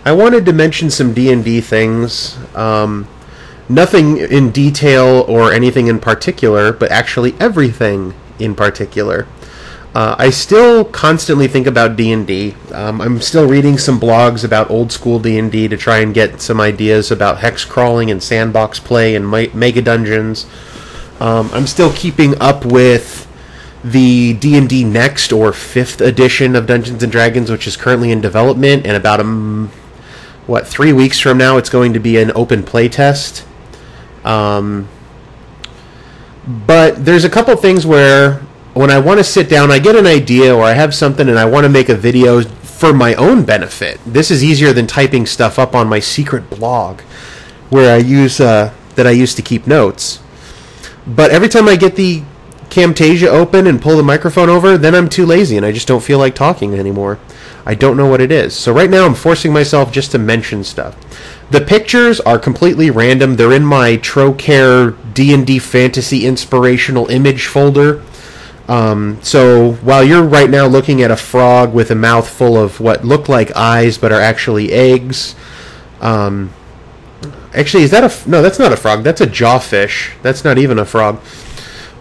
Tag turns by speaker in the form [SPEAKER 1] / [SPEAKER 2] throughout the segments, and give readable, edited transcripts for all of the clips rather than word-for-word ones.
[SPEAKER 1] I wanted to mention some D&D things. Nothing in detail or anything in particular, but actually everything in particular. I still constantly think about D&D. I'm still reading some blogs about old school D&D to try and get some ideas about hex crawling and sandbox play and mega dungeons. I'm still keeping up with the D&D Next or 5th edition of Dungeons & Dragons, which is currently in development, and about 3 weeks from now it's going to be an open play test. But there's a couple things where when I want to sit down, I get an idea or I have something and I want to make a video for my own benefit. This is easier than typing stuff up on my secret blog where I use that I use to keep notes. But every time I get the Camtasia open and pull the microphone over, then I'm too lazy and I just don't feel like talking anymore. I don't know what it is. So right now I'm forcing myself just to mention stuff. The pictures are completely random. They're in my Trocare D&D Fantasy Inspirational Image folder. So while you're right now looking at a frog with a mouth full of what look like eyes but are actually eggs, actually, is that no, that's not a frog. That's a jawfish. That's not even a frog.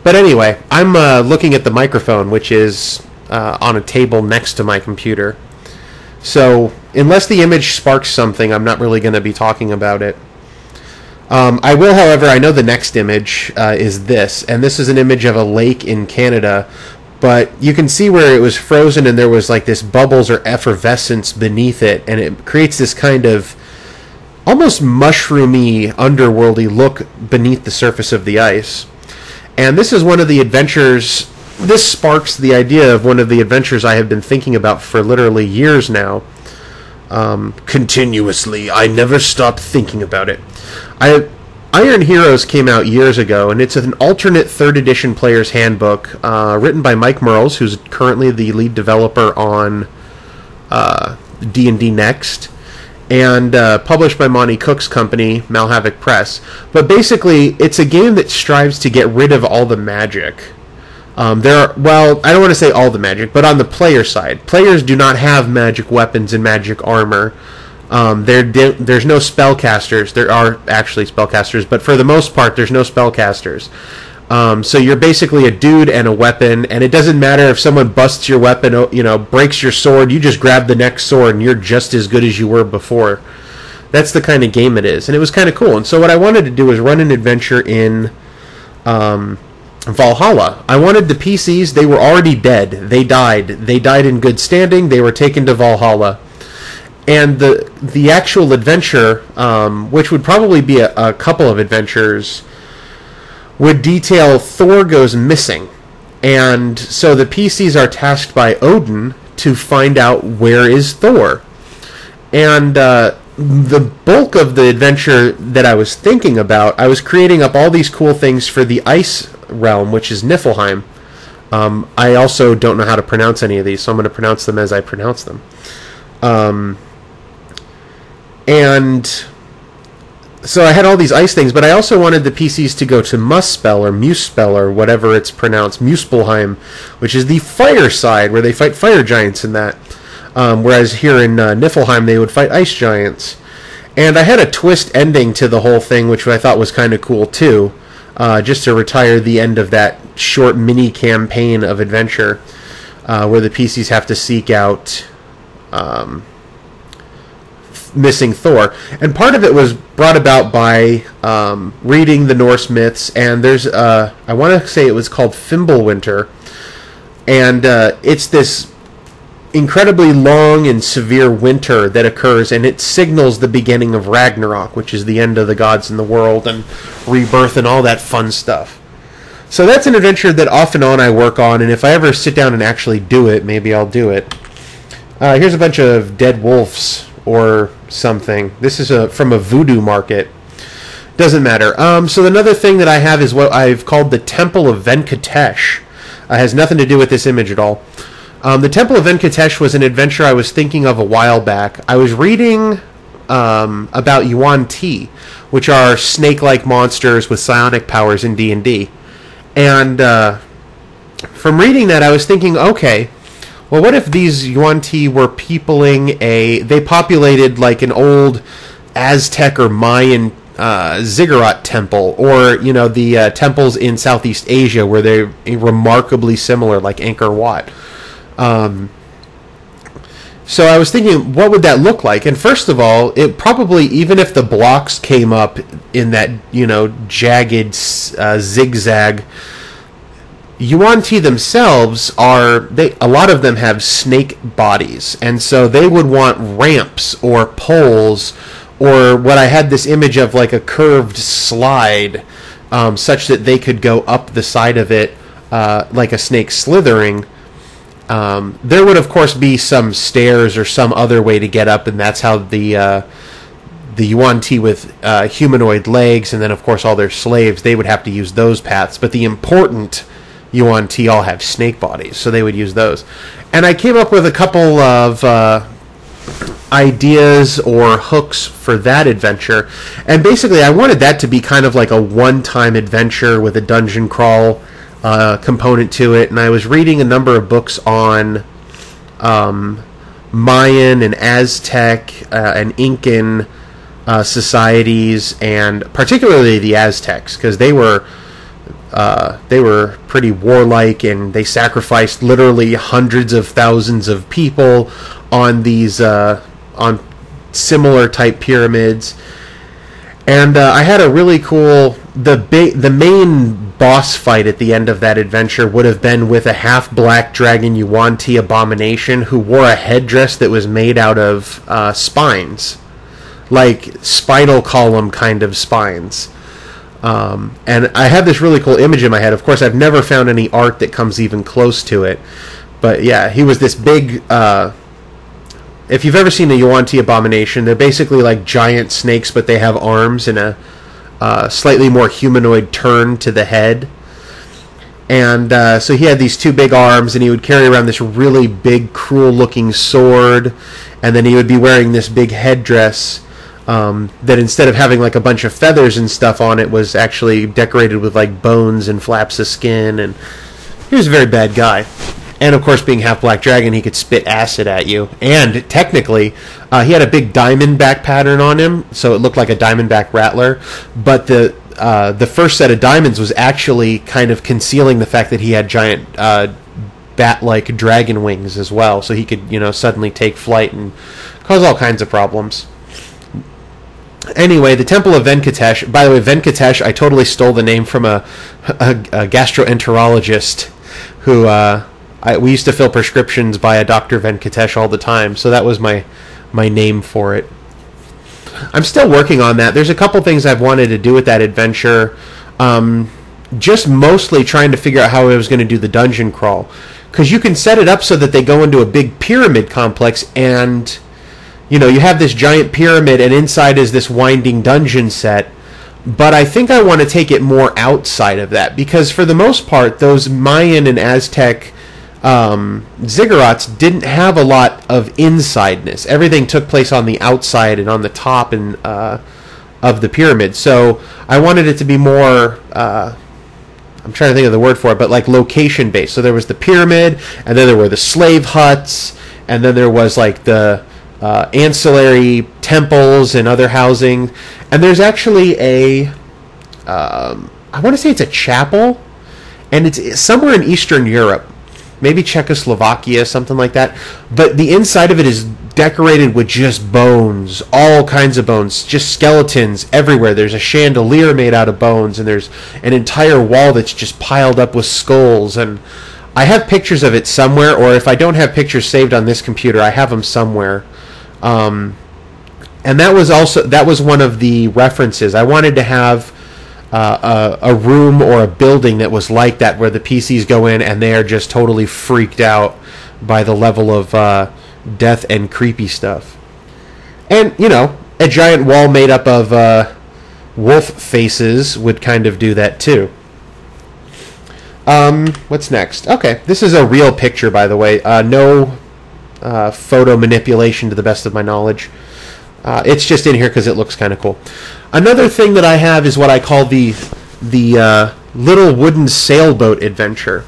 [SPEAKER 1] But anyway, I'm looking at the microphone, which is on a table next to my computer. So unless the image sparks something, I'm not really going to be talking about it. I will, however, I know the next image is this, and this is an image of a lake in Canada, but you can see where it was frozen and there was like this bubbles or effervescence beneath it, and it creates this kind of almost mushroomy, underworldy look beneath the surface of the ice. And this is one of the adventures, this sparks the idea of one of the adventures I have been thinking about for literally years now. Continuously, I never stop thinking about it. Iron Heroes came out years ago, and it's an alternate 3rd edition player's handbook written by Mike Mearls, who's currently the lead developer on D&D Next, and published by Monty Cook's company, Malhavoc Press. But basically, it's a game that strives to get rid of all the magic. Well, I don't want to say all the magic, but on the player side, players do not have magic weapons and magic armor. There's no spellcasters. There are actually spellcasters, but for the most part, there's no spellcasters. So you're basically a dude and a weapon, and it doesn't matter if someone busts your weapon, breaks your sword, you just grab the next sword, and you're just as good as you were before. That's the kind of game it is, and it was kind of cool. And so what I wanted to do was run an adventure in Valhalla. I wanted the PCs, they were already dead. They died. They died in good standing. They were taken to Valhalla. And the actual adventure, which would probably be a couple of adventures, would detail Thor goes missing. And so the PCs are tasked by Odin to find out where is Thor. And the bulk of the adventure that I was thinking about, I was creating up all these cool things for the ice realm, which is Niflheim. I also don't know how to pronounce any of these, so I'm going to pronounce them as I pronounce them. And so I had all these ice things, but I also wanted the PCs to go to Muspel or Muspel or whatever it's pronounced, Muspelheim, which is the fire side where they fight fire giants in that. Whereas here in Niflheim they would fight ice giants. And I had a twist ending to the whole thing, which I thought was kind of cool too, just to retire the end of that short mini campaign of adventure, where the PCs have to seek out missing Thor. And part of it was brought about by reading the Norse myths, and there's I want to say it was called Fimbulwinter, and it's this incredibly long and severe winter that occurs, and it signals the beginning of Ragnarok, which is the end of the gods in the world and rebirth and all that fun stuff. So that's an adventure that off and on I work on, and if I ever sit down and actually do it, maybe I'll do it. Here's a bunch of dead wolves or something. This is from a voodoo market. Doesn't matter. So another thing that I have is what I've called the Temple of Venkatesh. Has nothing to do with this image at all. The Temple of Venkatesh was an adventure I was thinking of a while back. I was reading about Yuan Ti, which are snake-like monsters with psionic powers in D&D. And from reading that, I was thinking, okay, well, what if these Yuan-Ti were they populated like an old Aztec or Mayan ziggurat temple, or the temples in Southeast Asia where they're remarkably similar, like Angkor Wat. So I was thinking, what would that look like? And first of all, it probably, even if the blocks came up in that jagged zigzag, Yuan-Ti themselves a lot of them have snake bodies, and so they would want ramps or poles, or what I had this image of, like a curved slide, such that they could go up the side of it like a snake slithering. There would, of course, be some stairs or some other way to get up, and that's how the Yuan-Ti with humanoid legs, and then, of course, all their slaves, they would have to use those paths. But the important Yuan-Ti all have snake bodies, so they would use those. And I came up with a couple of ideas or hooks for that adventure, and basically I wanted that to be kind of like a one-time adventure with a dungeon crawl component to it. And I was reading a number of books on Mayan and Aztec and Incan societies, and particularly the Aztecs, because they were pretty warlike, and they sacrificed literally hundreds of thousands of people on these on similar type pyramids. And I had a really cool, the main boss fight at the end of that adventure would have been with a half-black dragon Yuan-Ti abomination who wore a headdress that was made out of spines, like spinal column kind of spines. And I had this really cool image in my head. Of course, I've never found any art that comes even close to it. But yeah, he was this big... if you've ever seen a Yuan-Ti abomination, they're basically like giant snakes, but they have arms and a slightly more humanoid turn to the head. And so he had these two big arms, and he would carry around this really big, cruel-looking sword, and then he would be wearing this big headdress that, instead of having like a bunch of feathers and stuff on it, was actually decorated with like bones and flaps of skin. And he was a very bad guy. And, of course, being half-black dragon, he could spit acid at you. And, technically, he had a big diamondback pattern on him, so it looked like a diamondback rattler. But the first set of diamonds was actually kind of concealing the fact that he had giant bat-like dragon wings as well. So he could, suddenly take flight and cause all kinds of problems. Anyway, the Temple of Venkatesh... By the way, Venkatesh, I totally stole the name from a gastroenterologist who... we used to fill prescriptions by a Dr. Venkatesh all the time, so that was my name for it. I'm still working on that. There's a couple things I've wanted to do with that adventure, just mostly trying to figure out how I was going to do the dungeon crawl. Because you can set it up so that they go into a big pyramid complex, and you have this giant pyramid, and inside is this winding dungeon set. But I think I want to take it more outside of that, because for the most part, those Mayan and Aztec ziggurats didn't have a lot of insideness. Everything took place on the outside and on the top and of the pyramid. So I wanted it to be more I'm trying to think of the word for it, but like location based. So there was the pyramid, and then there were the slave huts, and then there was like the ancillary temples and other housing. And there's actually I want to say it's a chapel, and it's somewhere in Eastern Europe. Maybe Czechoslovakia, something like that. But the inside of it is decorated with just bones, all kinds of bones, just skeletons everywhere. There's a chandelier made out of bones, and there's an entire wall that's just piled up with skulls. And I have pictures of it somewhere, or if I don't have pictures saved on this computer, I have them somewhere. And that was one of the references. I wanted to have a room or a building that was like that, where the PCs go in and they are just totally freaked out by the level of death and creepy stuff. And, a giant wall made up of wolf faces would kind of do that too. What's next? Okay, this is a real picture, by the way. No photo manipulation to the best of my knowledge. It's just in here because it looks kind of cool. Another thing that I have is what I call the little wooden sailboat adventure.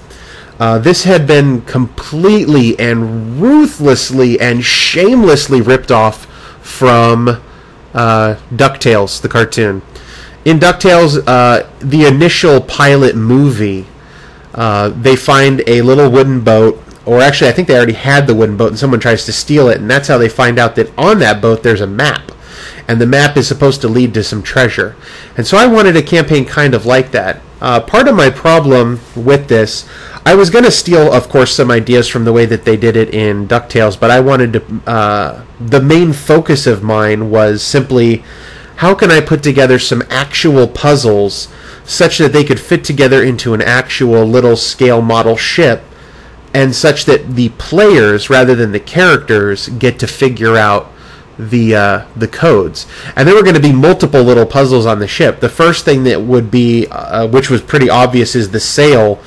[SPEAKER 1] This had been completely and ruthlessly and shamelessly ripped off from DuckTales, the cartoon. In DuckTales, the initial pilot movie, they find a little wooden boat, or actually I think they already had the wooden boat and someone tries to steal it, and that's how they find out that on that boat there's a map. And the map is supposed to lead to some treasure. And so I wanted a campaign kind of like that. Part of my problem with this, I was going to steal, of course, some ideas from the way that they did it in DuckTales, but I wanted to, the main focus of mine was simply, how can I put together some actual puzzles such that they could fit together into an actual little scale model ship, and such that the players, rather than the characters, get to figure out the codes. And there were going to be multiple little puzzles on the ship. The first thing that would be, which was pretty obvious, is the sail.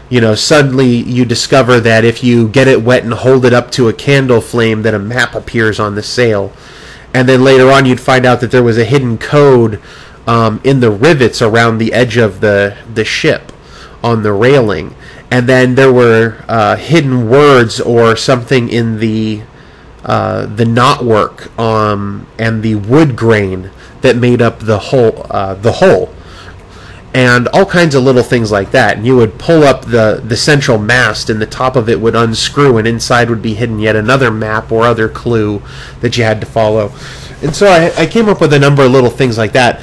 [SPEAKER 1] You know, suddenly you discover that if you get it wet and hold it up to a candle flame, that a map appears on the sail. And then later on you'd find out that there was a hidden code in the rivets around the edge of the ship on the railing. And then there were hidden words or something in the knotwork and the wood grain that made up the hull, and all kinds of little things like that. And you would pull up the central mast, and the top of it would unscrew, and inside would be hidden yet another map or other clue that you had to follow. And so I came up with a number of little things like that.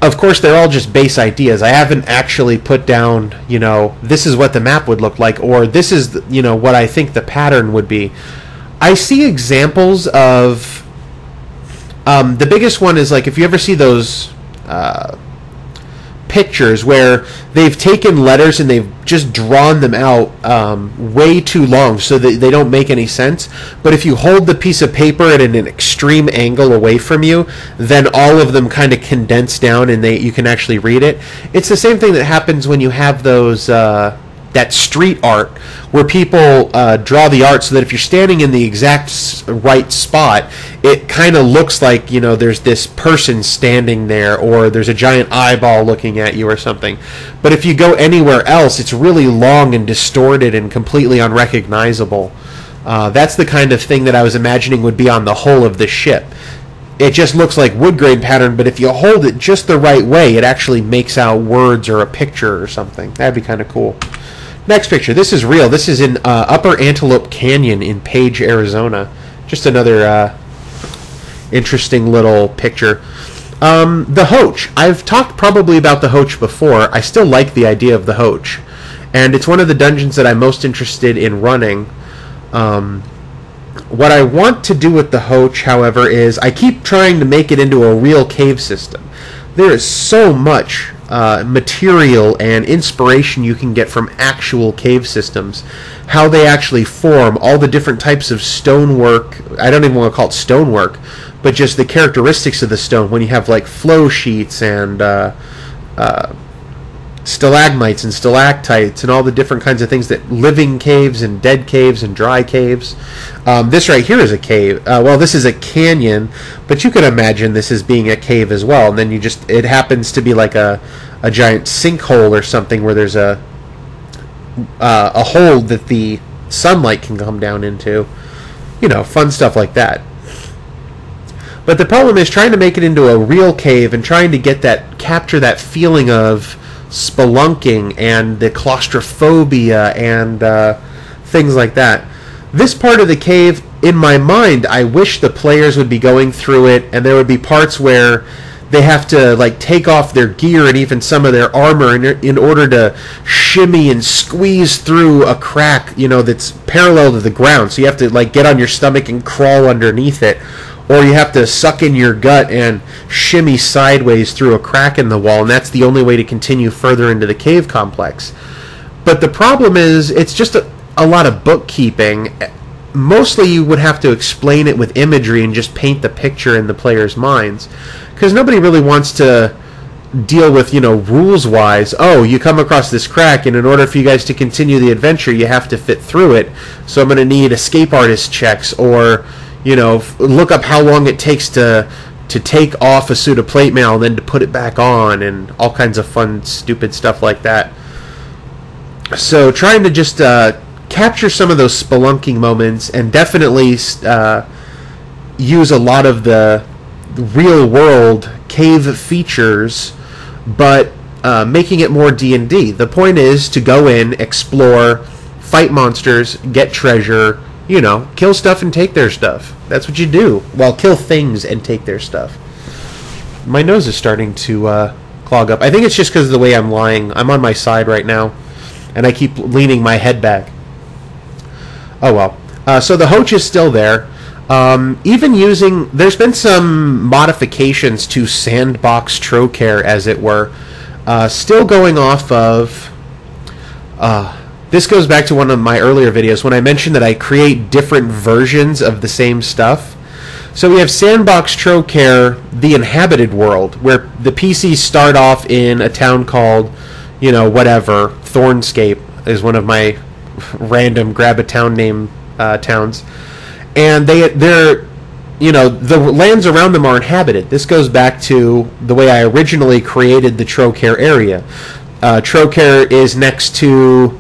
[SPEAKER 1] Of course, they're all just base ideas. I haven't actually put down, you know, this is what the map would look like, or this is, you know, what I think the pattern would be. I see examples of, the biggest one is, like, if you ever see those pictures where they've taken letters and they've just drawn them out way too long so that they don't make any sense, but if you hold the piece of paper at an extreme angle away from you, then all of them kind of condense down and you can actually read it. It's the same thing that happens when you have those that street art where people draw the art so that if you're standing in the exact right spot, it kind of looks like, you know, there's this person standing there, or there's a giant eyeball looking at you or something. But if you go anywhere else, it's really long and distorted and completely unrecognizable. That's the kind of thing that I was imagining would be on the hull of the ship. It just looks like wood grain pattern, but if you hold it just the right way, it actually makes out words or a picture or something. That'd be kind of cool. Next picture. This is real. This is in Upper Antelope Canyon in Page, Arizona. Just another interesting little picture. The Hoach. I've talked probably about the Hoach before. I still like the idea of the Hoach. And it's one of the dungeons that I'm most interested in running. What I want to do with the Hoach, however, is I keep trying to make it into a real cave system. There is so much material and inspiration you can get from actual cave systems, how they actually form, all the different types of stonework. I don't even want to call it stonework, but just the characteristics of the stone, when you have like flow sheets and stalagmites and stalactites and all the different kinds of things, that living caves and dead caves and dry caves. This right here is a cave. Well, this is a canyon, but you could imagine this as being a cave as well. And then it happens to be like a giant sinkhole or something where there's a hole that the sunlight can come down into. You know, fun stuff like that. But the problem is trying to make it into a real cave and trying to capture that feeling of spelunking and the claustrophobia and things like that. This part of the cave, in my mind, I wish the players would be going through it, and there would be parts where they have to like take off their gear and even some of their armor in order to shimmy and squeeze through a crack, you know, that's parallel to the ground. So you have to like get on your stomach and crawl underneath it, or you have to suck in your gut and shimmy sideways through a crack in the wall, and that's the only way to continue further into the cave complex. But the problem is, it's just a lot of bookkeeping. Mostly you would have to explain it with imagery and just paint the picture in the players' minds, because nobody really wants to deal with, you know, rules-wise, oh, you come across this crack, and in order for you guys to continue the adventure, you have to fit through it, so I'm going to need escape artist checks, or, you know, look up how long it takes to take off a suit of plate mail and then to put it back on, and all kinds of fun, stupid stuff like that. So trying to just capture some of those spelunking moments, and definitely use a lot of the real world cave features, but making it more D&D. The point is to go in, explore, fight monsters, get treasure, kill stuff and take their stuff. That's what you do. Well, kill things and take their stuff. My nose is starting to clog up. I think it's just because of the way I'm lying. I'm on my side right now, and I keep leaning my head back. Oh well. So the Hoach is still there. Even using... There's been some modifications to Sandbox Trocare, as it were. Still going off of... this goes back to one of my earlier videos when I mentioned that I create different versions of the same stuff. So we have Sandbox Trocare, the inhabited world, where the PCs start off in a town called, whatever, Thornscape is one of my random grab a town name towns. And they're the lands around them are inhabited. This goes back to the way I originally created the Trocare area. Trocare is next to...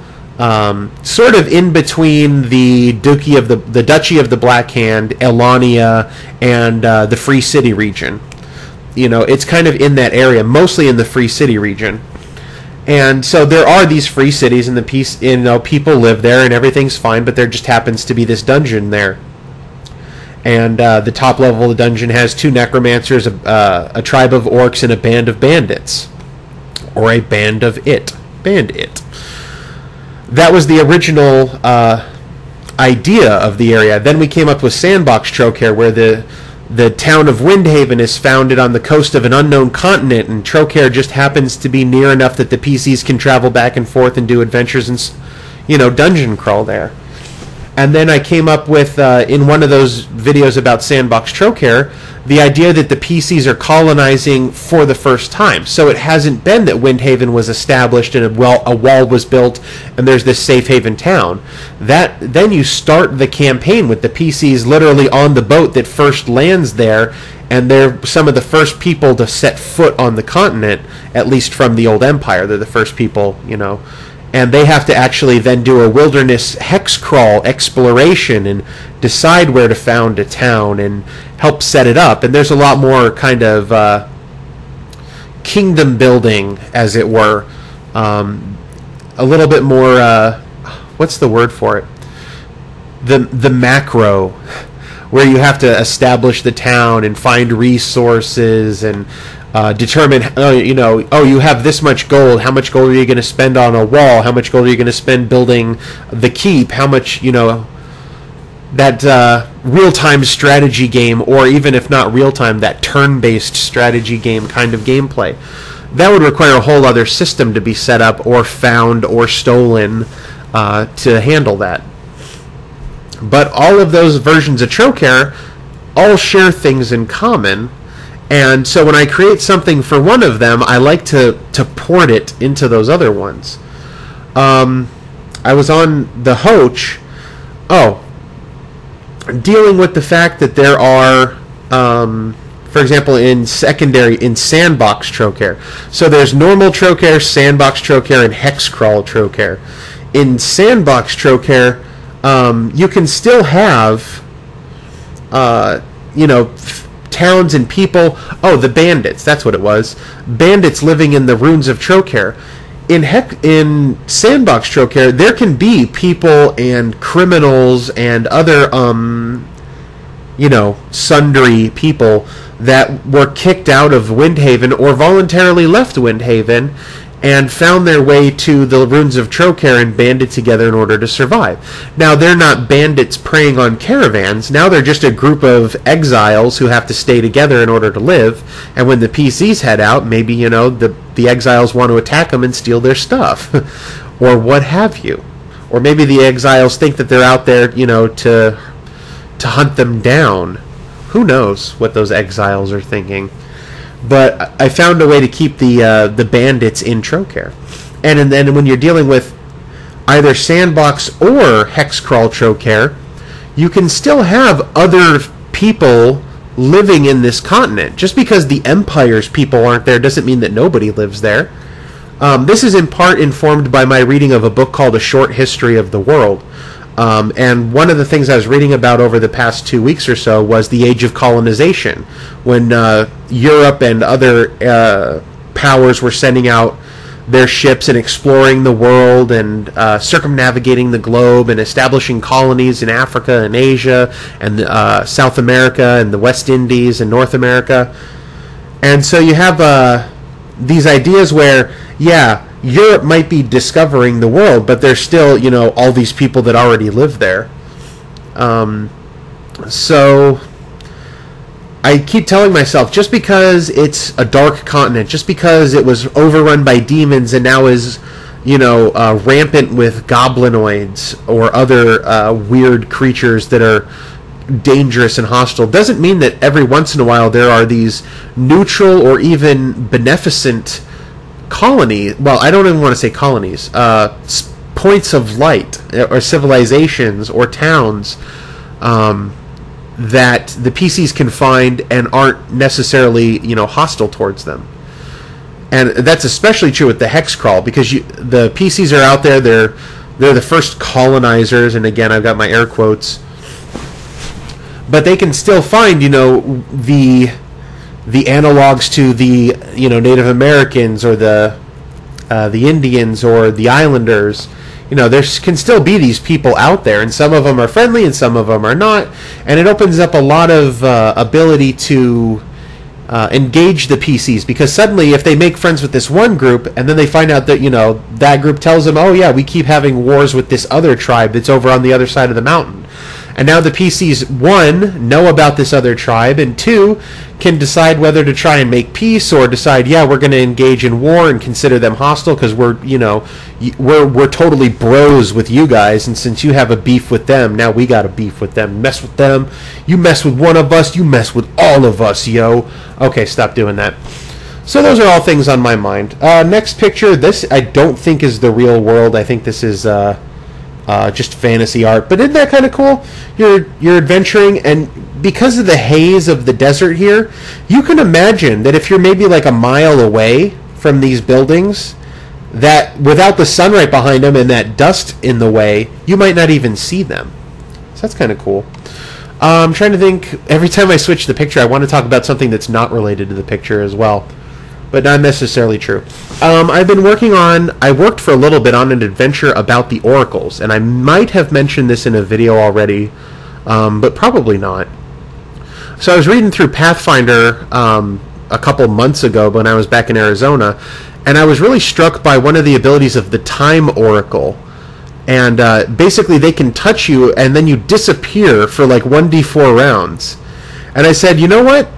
[SPEAKER 1] sort of in between the Duchy of the Duchy of the Black Hand, Elania, and the Free City region. It's kind of in that area, mostly in the Free City region. And so there are these free cities, and people live there, and everything's fine. But there just happens to be this dungeon there. And the top level of the dungeon has 2 necromancers, a tribe of orcs, and a band of bandits, or a band of bandit. That was the original idea of the area. Then we came up with Sandbox Trocare, where the town of Windhaven is founded on the coast of an unknown continent, and Trocare just happens to be near enough that the PCs can travel back and forth and do adventures and, dungeon crawl there. And then I came up with, in one of those videos about Sandbox Trocare, the idea that the PCs are colonizing for the first time. So it hasn't been that Windhaven was established and a wall was built and there's this safe haven town. Then you start the campaign with the PCs literally on the boat that first lands there, and they're some of the first people to set foot on the continent, at least from the old empire. They're the first people, and they have to actually then do a wilderness hex crawl exploration and decide where to found a town and help set it up. And there's a lot more kind of kingdom building, as it were. A little bit more, what's the word for it? The macro, where you have to establish the town and find resources and determine, you have this much gold. How much gold are you going to spend on a wall? How much gold are you going to spend building the keep? How much, that real-time strategy game, or even if not real-time, that turn-based strategy game kind of gameplay. That would require a whole other system to be set up or found or stolen to handle that. But all of those versions of Trocare all share things in common. And so when I create something for one of them, I like to port it into those other ones. I was on the Hoach, dealing with the fact that there are, for example, in Sandbox Trocare. So there's normal Trocare, Sandbox Trocare, and Hexcrawl Trocare. In Sandbox Trocare, you can still have, towns and people. The bandits, that's what it was. Bandits living in the ruins of Trocare. In Sandbox Trocare, there can be people and criminals and other, sundry people that were kicked out of Windhaven or voluntarily left Windhaven and found their way to the ruins of Trocare and banded together in order to survive. Now, they're not bandits preying on caravans. Now they're just a group of exiles who have to stay together in order to live. And when the PCs head out, maybe, the exiles want to attack them and steal their stuff. Or what have you. Or maybe the exiles think that they're out there, to hunt them down. Who knows what those exiles are thinking. But I found a way to keep the bandits in Trocare. And then when you're dealing with either Sandbox or Hexcrawl Trocare, you can still have other people living in this continent. Just because the Empire's people aren't there doesn't mean that nobody lives there. This is in part informed by my reading of a book called A Short History of the World. And one of the things I was reading about over the past 2 weeks or so was the age of colonization, when Europe and other powers were sending out their ships and exploring the world and circumnavigating the globe and establishing colonies in Africa and Asia and South America and the West Indies and North America. And so you have these ideas where, yeah, Europe might be discovering the world, but there's still, all these people that already live there. So I keep telling myself, just because it's a dark continent, just because it was overrun by demons and now is, rampant with goblinoids or other weird creatures that are dangerous and hostile, doesn't mean that every once in a while there are these neutral or even beneficent well, I don't even want to say colonies, points of light or civilizations or towns that the PCs can find and aren't necessarily, hostile towards them. And that's especially true with the hex crawl, because the PCs are out there, they're the first colonizers, and again, I've got my air quotes, but they can still find, the analogs to the Native Americans or the Indians or the Islanders. There can still be these people out there, and some of them are friendly and some of them are not, and it opens up a lot of ability to engage the PCs, because suddenly if they make friends with this one group and then they find out that that group tells them, oh yeah, we keep having wars with this other tribe that's over on the other side of the mountain. And now the PCs, one, know about this other tribe, and two, can decide whether to try and make peace or decide, yeah, we're going to engage in war and consider them hostile because we're totally bros with you guys, and since you have a beef with them, now we got a beef with them. Mess with them, you mess with one of us, you mess with all of us, yo. Okay, stop doing that. So those are all things on my mind. Next picture, this I don't think is the real world. I think this is just fantasy art, but isn't that kind of cool? You're adventuring, and because of the haze of the desert here, you can imagine that if you're maybe like a mile away from these buildings, that without the sun right behind them and that dust in the way, you might not even see them. So that's kind of cool. I'm trying to think, every time I switch the picture, I want to talk about something that's not related to the picture as well, but not necessarily true. I worked for a little bit on an adventure about the oracles, and I might have mentioned this in a video already, but probably not. So I was reading through Pathfinder a couple months ago when I was back in Arizona, and I was really struck by one of the abilities of the Time Oracle. And basically they can touch you and then you disappear for like 1d4 rounds. And I said, you know what?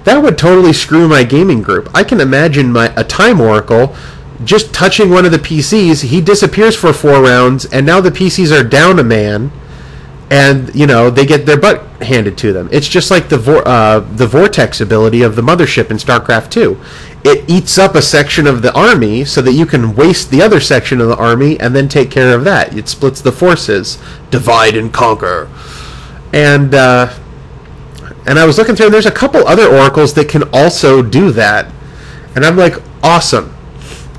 [SPEAKER 1] That would totally screw my gaming group. I can imagine a Time Oracle just touching one of the PCs, he disappears for 4 rounds, and now the PCs are down a man, and, they get their butt handed to them. It's just like the Vortex ability of the Mothership in StarCraft 2. It eats up a section of the army so that you can waste the other section of the army and then take care of that. It splits the forces. Divide and conquer. And I was looking through, and there's a couple other oracles that can also do that. And I'm like, awesome.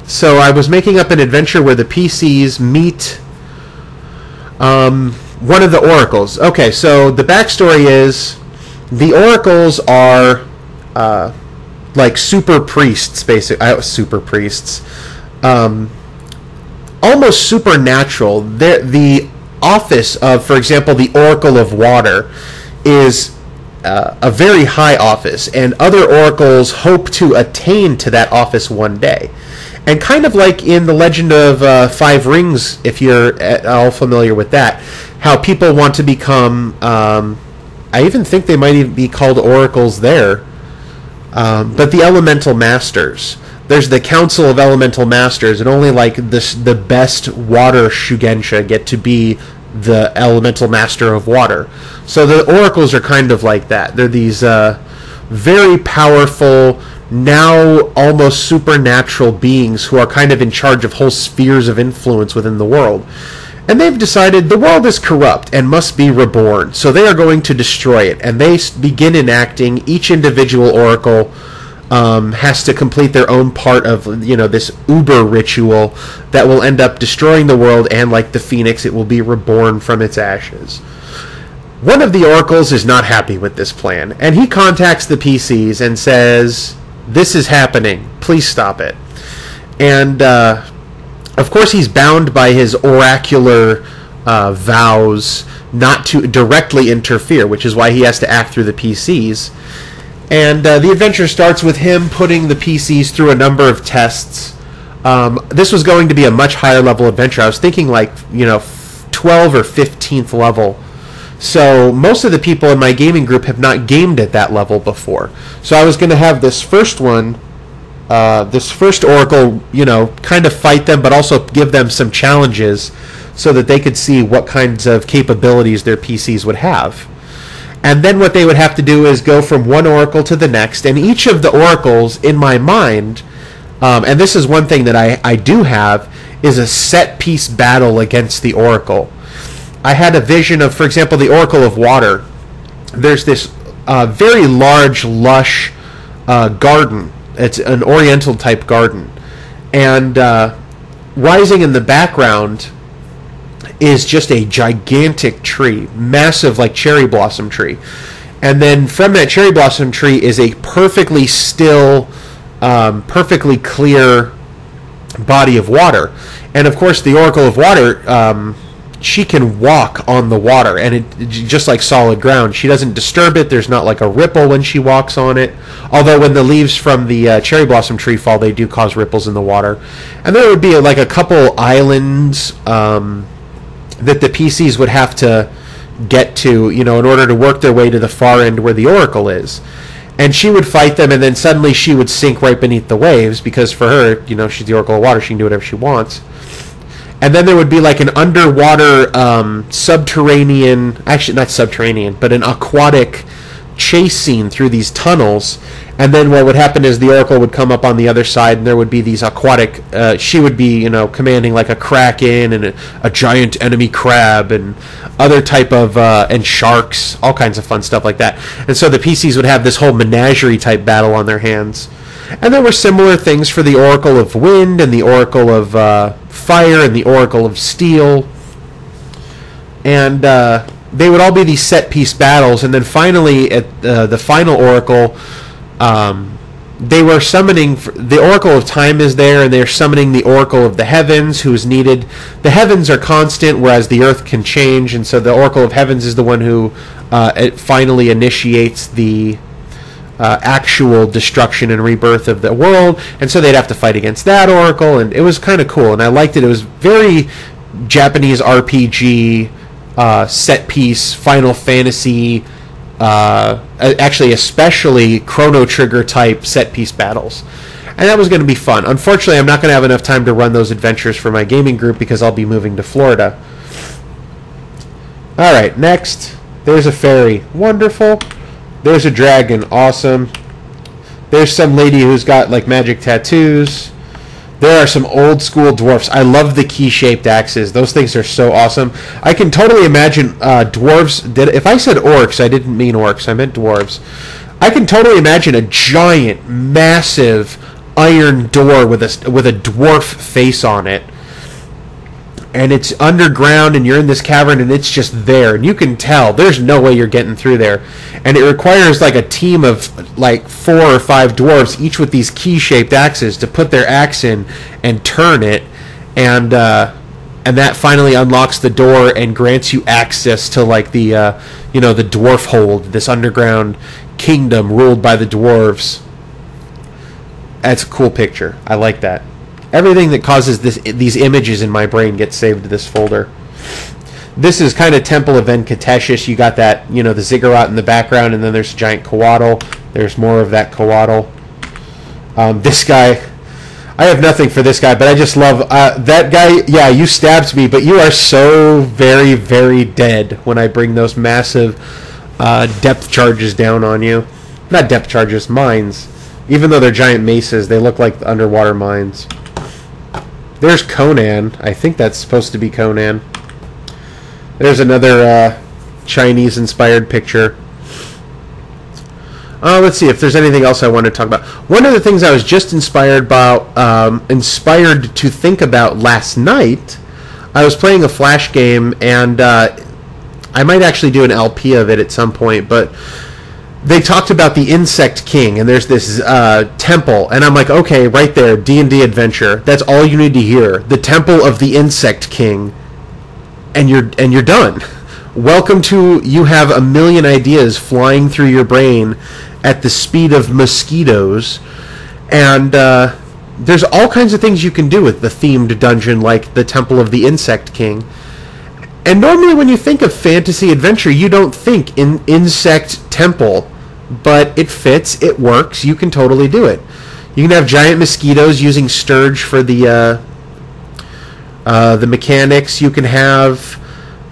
[SPEAKER 1] So I was making up an adventure where the PCs meet one of the oracles. Okay, so the backstory is the oracles are like super priests, basically. Super priests. Almost supernatural. The office of, for example, the Oracle of Water is a very high office, and other oracles hope to attain to that office one day. And kind of like in the Legend of Five Rings, if you're at all familiar with that, how people want to become, I even think they might even be called oracles there, but the Elemental Masters. There's the Council of Elemental Masters, and only like the best water Shugensha get to be the Elemental Master of Water. So the oracles are kind of like that. They're these very powerful, now almost supernatural beings who are kind of in charge of whole spheres of influence within the world. And they've decided the world is corrupt and must be reborn, so they are going to destroy it. And they begin enacting, each individual oracle, has to complete their own part of, you know, this uber ritual that will end up destroying the world, and like the phoenix, it will be reborn from its ashes. One of the oracles is not happy with this plan, and he contacts the PCs and says, "This is happening. Please stop it." And of course, he's bound by his oracular vows not to directly interfere, which is why he has to act through the PCs. And the adventure starts with him putting the PCs through a number of tests. This was going to be a much higher level adventure. I was thinking like, you know, 12 or 15th level. So most of the people in my gaming group have not gamed at that level before. So I was going to have this first one, this first oracle, you know, kind of fight them, but also give them some challenges so that they could see what kinds of capabilities their PCs would have. And then what they would have to do is go from one oracle to the next, and each of the oracles in my mind, and this is one thing that I do have, is a set-piece battle against the oracle. I had a vision of, for example, the Oracle of Water. There's this very large, lush garden. It's an oriental type garden. And rising in the background is just a gigantic tree, massive, like cherry blossom tree. And then from that cherry blossom tree is a perfectly still, perfectly clear body of water. And of course, the Oracle of Water, she can walk on the water, and it just like solid ground. She doesn't disturb it. There's not like a ripple when she walks on it. Although when the leaves from the cherry blossom tree fall, they do cause ripples in the water. And there would be like a couple islands that the PCs would have to get to, you know, in order to work their way to the far end where the Oracle is. And she would fight them, and then suddenly she would sink right beneath the waves, because for her, you know, she's the Oracle of Water. She can do whatever she wants. And then there would be like an underwater subterranean, actually not subterranean, but an aquatic chase scene through these tunnels. And then what would happen is the Oracle would come up on the other side, and there would be these aquatic, she would be, you know, commanding like a kraken and a giant enemy crab and other type of, and sharks, all kinds of fun stuff like that. And so the PCs would have this whole menagerie type battle on their hands. And there were similar things for the Oracle of Wind and the Oracle of Fire and the Oracle of Steel. And they would all be these set-piece battles. And then finally, at the final Oracle, they were summoning... The Oracle of Time is there, and they're summoning the Oracle of the Heavens, who is needed. The Heavens are constant, whereas the Earth can change. And so the Oracle of Heavens is the one who it finally initiates the... actual destruction and rebirth of the world, and so they'd have to fight against that oracle, and it was kind of cool, and I liked it. It was very Japanese RPG, set piece, Final Fantasy, actually especially Chrono Trigger type set piece battles, and that was going to be fun. Unfortunately, I'm not going to have enough time to run those adventures for my gaming group because I'll be moving to Florida. Alright, next, there's a fairy. Wonderful. There's a dragon. Awesome. There's some lady who's got like magic tattoos. There are some old school dwarfs. I love the key-shaped axes. Those things are so awesome. I can totally imagine dwarves. If I said orcs, I didn't mean orcs. I meant dwarves. I can totally imagine a giant, massive iron door with a dwarf face on it. And it's underground, and you're in this cavern, and it's just there. And you can tell there's no way you're getting through there. And it requires like a team of like 4 or 5 dwarves, each with these key-shaped axes, to put their axe in and turn it. And that finally unlocks the door and grants you access to like the, you know, the dwarf hold, this underground kingdom ruled by the dwarves. That's a cool picture. I like that. Everything that causes these images in my brain gets saved to this folder. This is kind of Temple of Venkateshis. You got that, you know, the ziggurat in the background, and then there's a giant coatl. There's more of that coatl. This guy, I have nothing for this guy, but I just love that guy. Yeah, you stabbed me, but you are so very, very dead when I bring those massive depth charges down on you. Not depth charges, mines. Even though they're giant maces, they look like underwater mines. There's Conan. I think that's supposed to be Conan. There's another Chinese-inspired picture. Let's see if there's anything else I want to talk about. One of the things I was just inspired to think about last night, I was playing a Flash game, and I might actually do an LP of it at some point, but they talked about the Insect King, and there's this temple, and I'm like, okay, right there, D&D adventure. That's all you need to hear. The Temple of the Insect King, and you're done. Welcome to, you have a million ideas flying through your brain at the speed of mosquitoes, and there's all kinds of things you can do with the themed dungeon, like the Temple of the Insect King. And normally when you think of fantasy adventure, you don't think in insect temple, but it fits, it works, you can totally do it. You can have giant mosquitoes using Sturge for the mechanics. You can have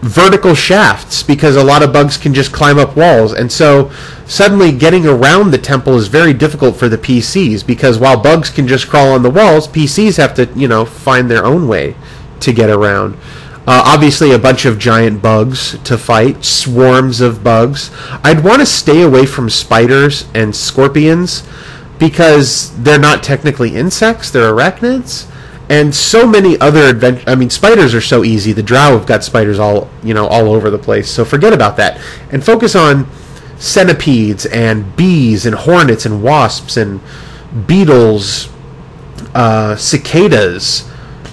[SPEAKER 1] vertical shafts because a lot of bugs can just climb up walls, and so suddenly getting around the temple is very difficult for the PCs, because while bugs can just crawl on the walls, PCs have to, find their own way to get around. Obviously a bunch of giant bugs to fight, swarms of bugs. I'd want to stay away from spiders and scorpions because they're not technically insects, they're arachnids. And so many other spiders are so easy. The Drow have got spiders all over the place. So forget about that. And focus on centipedes and bees and hornets and wasps and beetles, cicadas,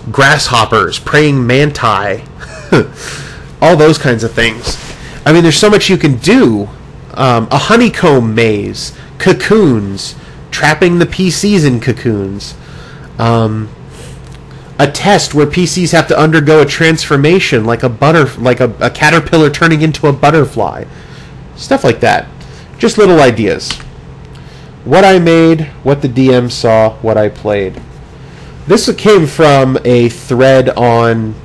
[SPEAKER 1] grasshoppers, praying manti, all those kinds of things. I mean, there's so much you can do. A honeycomb maze, cocoons, trapping the PCs in cocoons. A test where PCs have to undergo a transformation, like a caterpillar turning into a butterfly. Stuff like that. Just little ideas. What I made, what the DM saw, what I played. This came from a thread on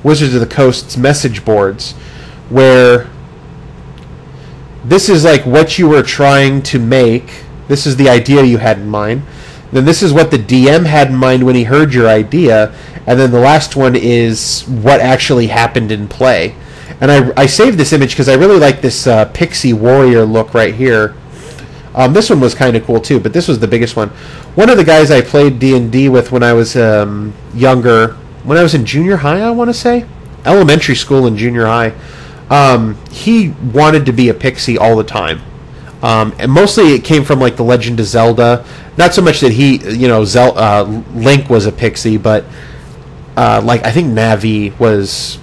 [SPEAKER 1] Wizards of the Coast's message boards, where this is like what you were trying to make. This is the idea you had in mind. Then this is what the DM had in mind when he heard your idea, and then the last one is what actually happened in play. And I saved this image because I really like this pixie warrior look right here. This one was kind of cool too, but this was the biggest one. One of the guys I played D&D with when I was younger, when I was in junior high, I want to say, elementary school and junior high, he wanted to be a pixie all the time. And mostly it came from like the Legend of Zelda. Not so much that he, Link was a pixie, but I think Navi was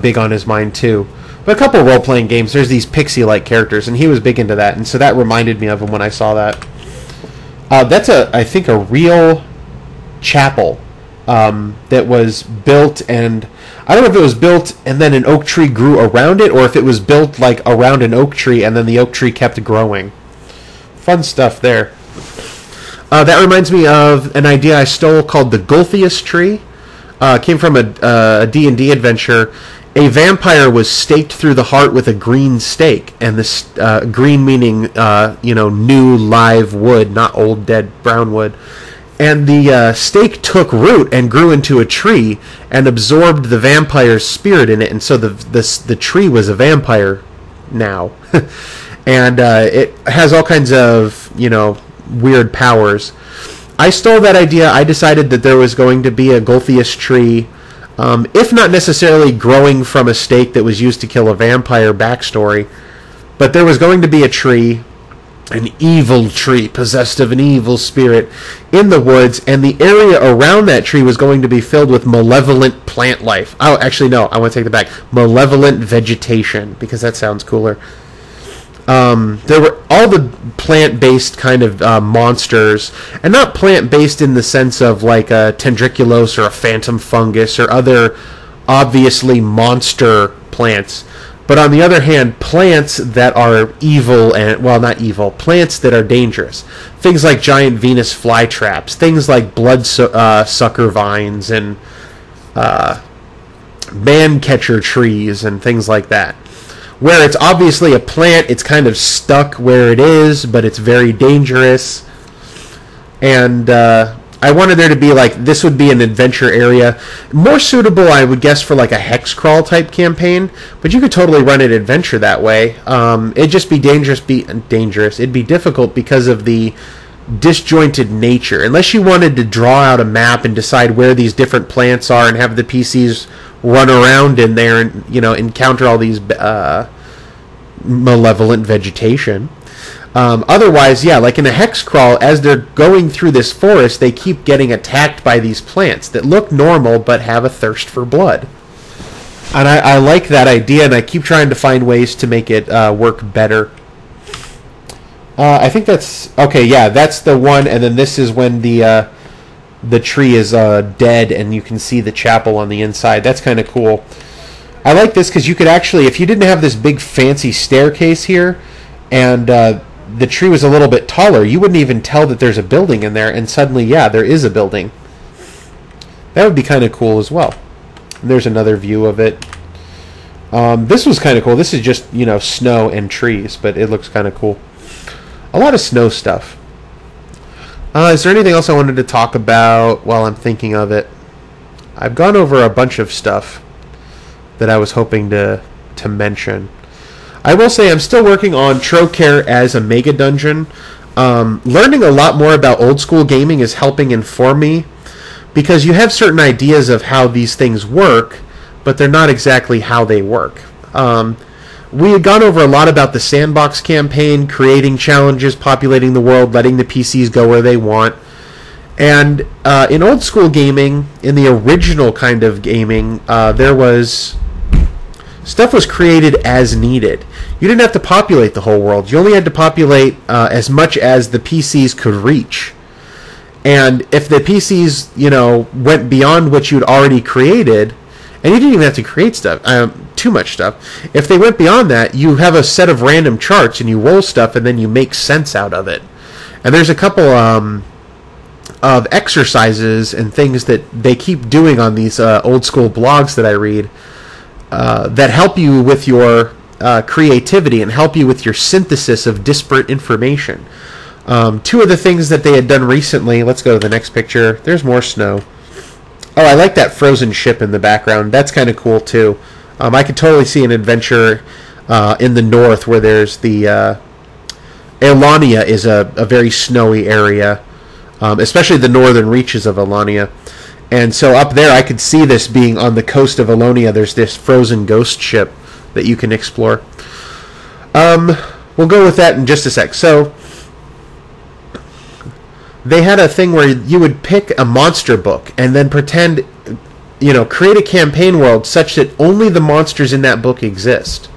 [SPEAKER 1] big on his mind too. But a couple of role-playing games, there's these pixie-like characters, and he was big into that, and so that reminded me of him when I saw that. That's I think a real chapel that was built, and I don't know if it was built and then an oak tree grew around it, or if it was built like around an oak tree and then the oak tree kept growing. Fun stuff there. That reminds me of an idea I stole called the Gulthius tree. Came from a D&D adventure. A vampire was staked through the heart with a green stake, and this green meaning new live wood, not old dead brown wood. And the stake took root and grew into a tree and absorbed the vampire's spirit in it, and so the tree was a vampire now. And it has all kinds of weird powers. I stole that idea. I decided that there was going to be a Gulthius tree, if not necessarily growing from a stake that was used to kill a vampire backstory, but there was going to be a tree, an evil tree possessed of an evil spirit in the woods, and the area around that tree was going to be filled with malevolent plant life. Oh, actually, no, I want to take that back. Malevolent vegetation, because that sounds cooler. There were all the plant-based kind of monsters, and not plant-based in the sense of like a tendriculose or a phantom fungus or other obviously monster plants, but on the other hand, plants that are evil and, well, not evil, plants that are dangerous. Things like giant Venus flytraps, things like blood sucker vines and man-catcher trees and things like that. Where it's obviously a plant, it's kind of stuck where it is, but it's very dangerous. And I wanted there to be like, this would be an adventure area, more suitable, I would guess, for like a hex crawl type campaign. But you could totally run an adventure that way. It'd just be dangerous. It'd be difficult because of the disjointed nature. Unless you wanted to draw out a map and decide where these different plants are and have the PCs run around in there and, you know, encounter all these malevolent vegetation. Otherwise, yeah, like in a hex crawl, as they're going through this forest, they keep getting attacked by these plants that look normal but have a thirst for blood. And I like that idea, and I keep trying to find ways to make it work better. I think that's... Okay, yeah, that's the one, and then this is when the tree is dead, and you can see the chapel on the inside. That's kind of cool. I like this because you could actually, if you didn't have this big fancy staircase here, and the tree was a little bit taller, you wouldn't even tell that there's a building in there, and suddenly, yeah, there is a building. That would be kind of cool as well. And there's another view of it. This was kind of cool. This is just, you know, snow and trees, but it looks kind of cool. A lot of snow stuff. Is there anything else I wanted to talk about while I'm thinking of it? I've gone over a bunch of stuff that I was hoping to mention. I will say I'm still working on Trocare as a mega dungeon. Learning a lot more about old school gaming is helping inform me, because you have certain ideas of how these things work, but they're not exactly how they work. We had gone over a lot about the sandbox campaign, creating challenges, populating the world, letting the PCs go where they want. And in old school gaming, in the original kind of gaming, stuff was created as needed. You didn't have to populate the whole world. You only had to populate as much as the PCs could reach. And if the PCs, you know, went beyond what you'd already created, and you didn't even have to create stuff, too much stuff. If they went beyond that, you have a set of random charts and you roll stuff and then you make sense out of it. And there's a couple of exercises and things that they keep doing on these old school blogs that I read that help you with your creativity and help you with your synthesis of disparate information. Two of the things that they had done recently, let's go to the next picture. There's more snow. Oh, I like that frozen ship in the background. That's kind of cool, too. I could totally see an adventure in the north where there's the... Elania is a very snowy area, especially the northern reaches of Elania. And so up there, I could see this being on the coast of Elonia. There's this frozen ghost ship that you can explore. We'll go with that in just a sec. So they had a thing where you would pick a monster book and then pretend, you know, create a campaign world such that only the monsters in that book exist.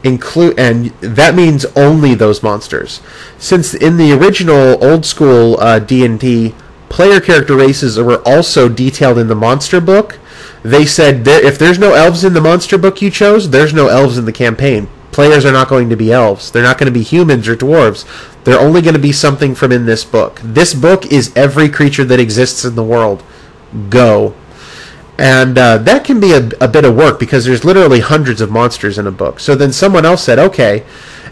[SPEAKER 1] And that means only those monsters. Since in the original old school D&D, player character races were also detailed in the monster book, they said if there's no elves in the monster book you chose, there's no elves in the campaign. Players are not going to be elves. They're not going to be humans or dwarves. They're only going to be something from in this book. This book is every creature that exists in the world. Go. And that can be a bit of work because there's literally hundreds of monsters in a book. So then someone else said, okay,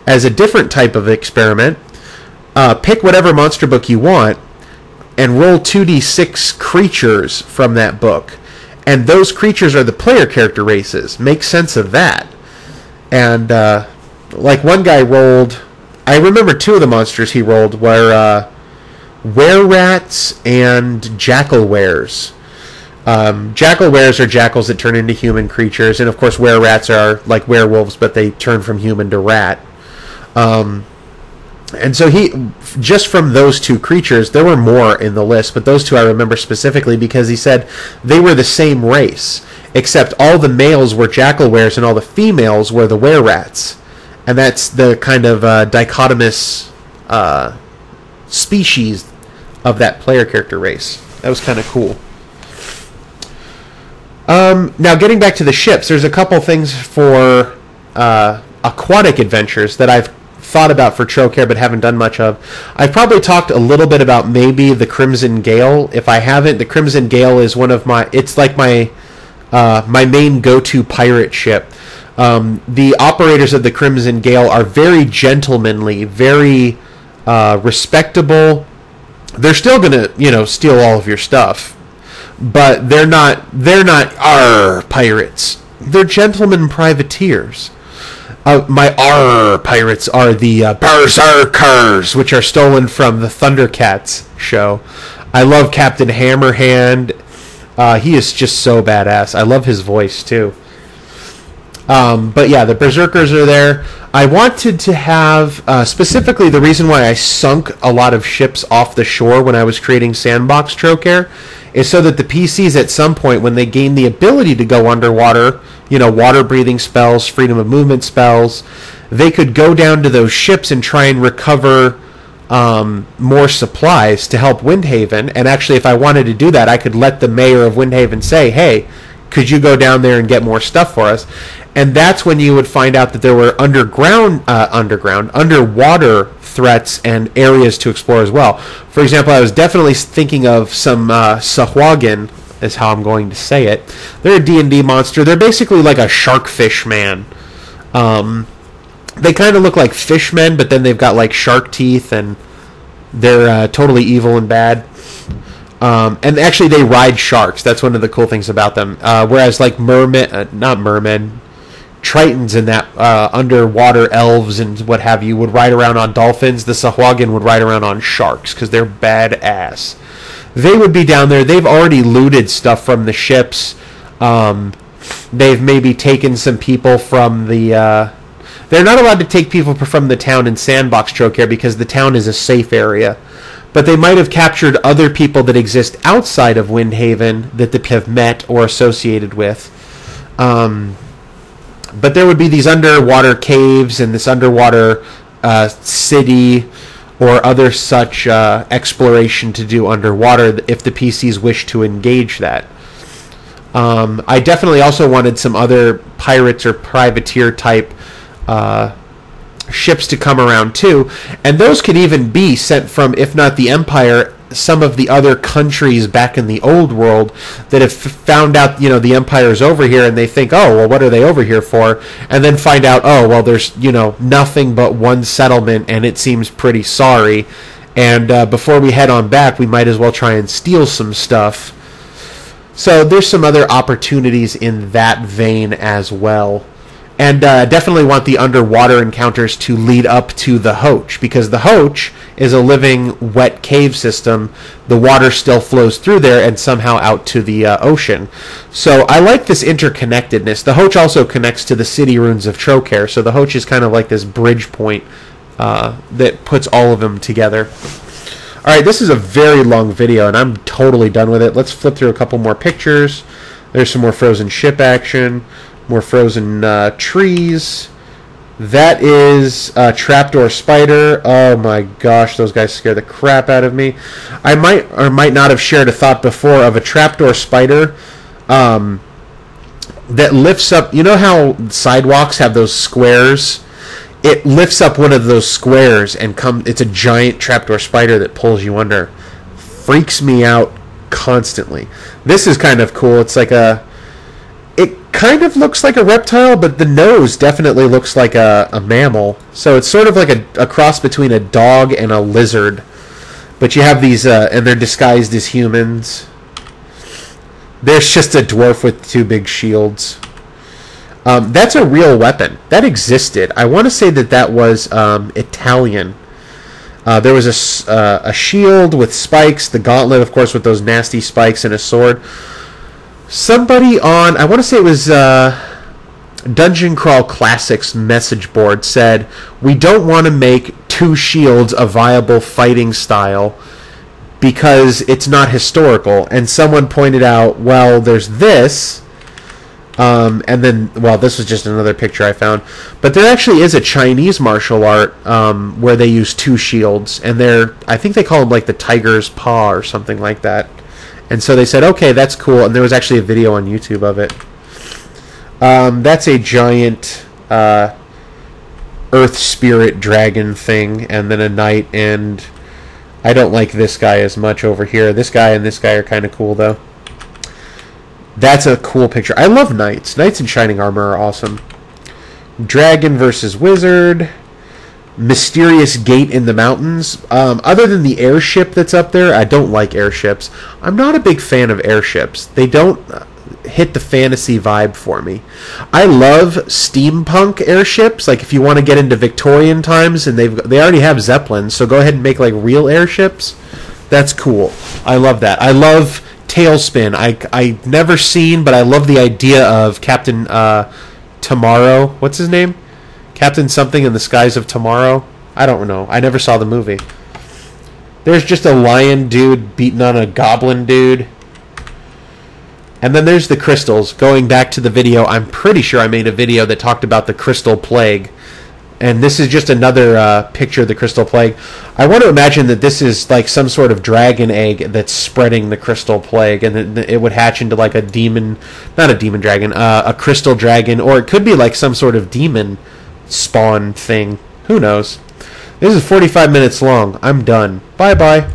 [SPEAKER 1] as a different type of experiment, pick whatever monster book you want and roll 2d6 creatures from that book. And those creatures are the player character races. Make sense of that. And like one guy rolled, I remember two of the monsters he rolled were were-rats and jackal-wares. Jackal-wares are jackals that turn into human creatures, and of course were-rats are like werewolves, but they turn from human to rat. And so he, just from those two creatures, there were more in the list, but those two I remember specifically because he said they were the same race, except all the males were jackal-wares and all the females were the were-rats. And that's the kind of dichotomous species of that player character race. That was kind of cool. Now, getting back to the ships, there's a couple things for aquatic adventures that I've thought about for Trocare but haven't done much of. I've probably talked a little bit about maybe the Crimson Gale. If I haven't, the Crimson Gale is one of my... It's like my main go-to pirate ship. The operators of the Crimson Gale are very gentlemanly, very respectable, they're still gonna, steal all of your stuff, but they're not our pirates. They're gentlemen privateers. My R pirates are the Berserkers, which are stolen from the Thundercats show. I love Captain Hammerhand. He is just so badass. I love his voice too. But yeah, the Berserkers are there. I wanted to have, specifically the reason why I sunk a lot of ships off the shore when I was creating Sandbox Trocare is so that the PCs at some point, when they gain the ability to go underwater, water breathing spells, freedom of movement spells, they could go down to those ships and try and recover more supplies to help Windhaven. And actually, if I wanted to do that, I could let the mayor of Windhaven say, hey, could you go down there and get more stuff for us? And that's when you would find out that there were underwater threats and areas to explore as well. For example, I was definitely thinking of some Sahuagin, is how I'm going to say it. They're a D&D monster. They're basically like a sharkfish man. They kind of look like fishmen, but then they've got like shark teeth, and they're totally evil and bad. And actually, they ride sharks. That's one of the cool things about them. Whereas like Tritons and that underwater elves and what have you would ride around on dolphins, the Sahuagin would ride around on sharks because they're badass. They would be down there. They've already looted stuff from the ships. They've maybe taken some people from the... they're not allowed to take people from the town in Sandbox Trocare because the town is a safe area. But they might have captured other people that exist outside of Windhaven that they have met or associated with. But there would be these underwater caves and this underwater city or other such exploration to do underwater if the PCs wish to engage that. I definitely also wanted some other pirates or privateer type ships to come around too, and those could even be sent from, if not the Empire, some of the other countries back in the old world that have found out, the Empire's over here, and they think, oh, well, what are they over here for? And then find out, oh, well, there's, nothing but one settlement, and it seems pretty sorry. And before we head on back, we might as well try and steal some stuff. So there's some other opportunities in that vein as well. And definitely want the underwater encounters to lead up to the Hoach, because the Hoach is a living wet cave system. The water still flows through there and somehow out to the ocean. So I like this interconnectedness. The Hoach also connects to the city ruins of Trocare, so the Hoach is kind of like this bridge point that puts all of them together. Alright, this is a very long video, and I'm totally done with it. Let's flip through a couple more pictures. There's some more frozen ship action. More frozen trees. That is a trapdoor spider. Oh my gosh, those guys scare the crap out of me. I might or might not have shared a thought before of a trapdoor spider that lifts up. You know how sidewalks have those squares? It lifts up one of those squares and it's a giant trapdoor spider that pulls you under. Freaks me out constantly. This is kind of cool. It's like it kind of looks like a reptile, but the nose definitely looks like a mammal. So it's sort of like a cross between a dog and a lizard. But you have these, and they're disguised as humans. There's just a dwarf with two big shields. That's a real weapon. That existed. I want to say that was Italian. There was a shield with spikes, the gauntlet, of course, with those nasty spikes, and a sword. Somebody on, I want to say it was Dungeon Crawl Classics message board said, we don't want to make two shields a viable fighting style because it's not historical. And someone pointed out, well, there's this, and then, well, this was just another picture I found. But there actually is a Chinese martial art where they use two shields, and I think they call them like the tiger's paw or something like that. And so they said, okay, that's cool. And there was actually a video on YouTube of it. That's a giant earth spirit dragon thing. And then a knight. And I don't like this guy as much over here. This guy and this guy are kind of cool, though. That's a cool picture. I love knights. Knights in shining armor are awesome. Dragon versus wizard. mysterious gate in the mountains. Other than the airship that's up there, I don't like airships. I'm not a big fan of airships. They don't hit the fantasy vibe for me. I love steampunk airships. Like if you want to get into Victorian times, and they already have Zeppelins, so go ahead and make like real airships. That's cool. I love that. I love Tailspin. I never seen, but I love the idea of Captain Tomorrow. What's his name? Captain something in the Skies of Tomorrow. I don't know. I never saw the movie. There's just a lion dude beating on a goblin dude. And then there's the crystals. Going back to the video, I'm pretty sure I made a video that talked about the crystal plague. And this is just another picture of the crystal plague. I want to imagine that this is like some sort of dragon egg that's spreading the crystal plague, and it would hatch into like a demon, not a demon dragon, a crystal dragon, or it could be like some sort of demon spawn thing. Who knows? This is 45 minutes long. I'm done. Bye-bye.